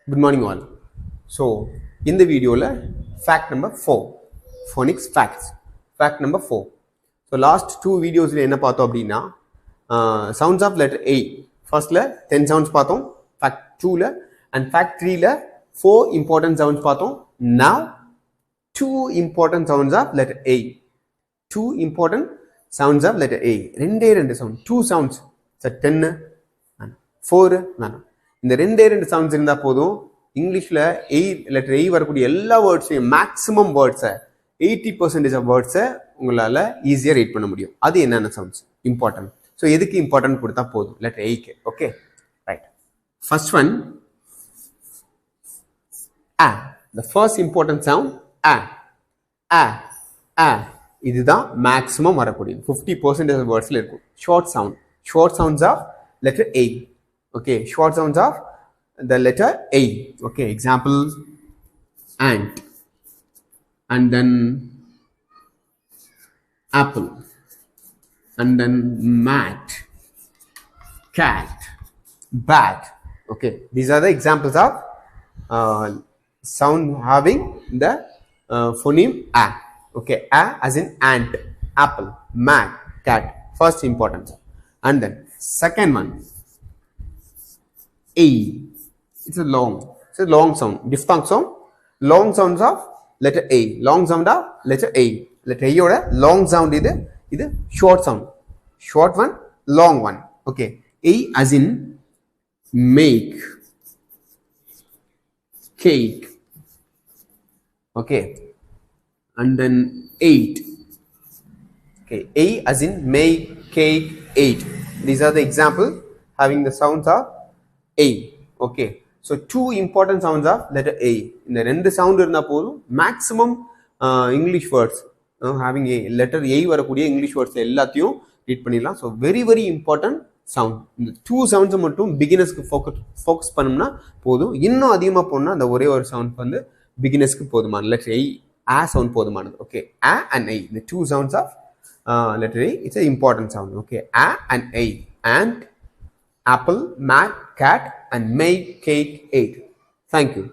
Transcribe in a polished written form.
Good morning all. So in the video fact number 4 phonics facts fact number 4. So last two videos என்ன பார்த்தோம் அப்படின்னா sounds of letter A firstல 10 sounds பார்த்தோம் fact 2ல and fact 3ல 4 important sounds பார்த்தோம். Now two important sounds of letter A. Two important sounds of letter A. ரெண்டே sound two sounds. So 10 4 வேணாம். இந்த ரெண்டே sounds இருந்தா போதும். இங்கிலீஷ்ல லெட்டர் A வரக்கூடிய எல்லா வேர்ட்ஸையும் மேக்ஸிமம் வேர்ட்ஸை 80% ஆஃப் வேர்ட்ஸை உங்களால் ஈஸியாக ரீட் பண்ண முடியும். அது என்னென்ன சவுண்ட்ஸ் இம்பார்ட்டன்ட். ஸோ எதுக்கு இம்பார்ட்டன்ட் கொடுத்தா போதும் லெட்டர் Aக்கு. Okay right. First one A. The first important sound A. A. A. இதுதான் மேக்ஸிமம் வரக்கூடிய 50% ஆஃப் வேர்ட்ஸில் இருக்கும். Short sound. Short sounds of letter A. Okay short sounds of the letter A. Okay, example ant, and then apple, and then mat, cat, bat. Okay, these are the examples of sound having the phoneme A. Okay, A as in ant, apple, mat, cat. First important. And then second one A. It's a long sound, diphthong sound. Long sounds of letter A. Long sound of letter A. Letter A oda long sound இது short sound. Short one, long one. Okay. A as in make, cake. Okay. And then 8. Okay. A as in make, cake, 8. These are the examples having the sounds of A. Okay. So two important sounds of letter A. இந்த ரெண்டு sound இருந்தா போதும் maximum English words having A letter A வரக்கூடிய English words எல்லாத்தையும் read பண்ணிடலாம். So very very important sound. இந்த two சவுண்ட்ஸை மட்டும் பிகினர்ஸ்க்கு focus பண்ணோம்னா போதும். இன்னும் அதிகமாக போனால் அந்த ஒரே ஒரு சவுண்ட் வந்து பிகினர்ஸ்க்கு போதுமானது. லெட்டர் A சவுண்ட் போதுமானது. Okay A and A. இந்த two sounds of letter A. It's an important sound. Okay, A and A. Ant, apple, mat, cat, and make, cake, 8. Thank you.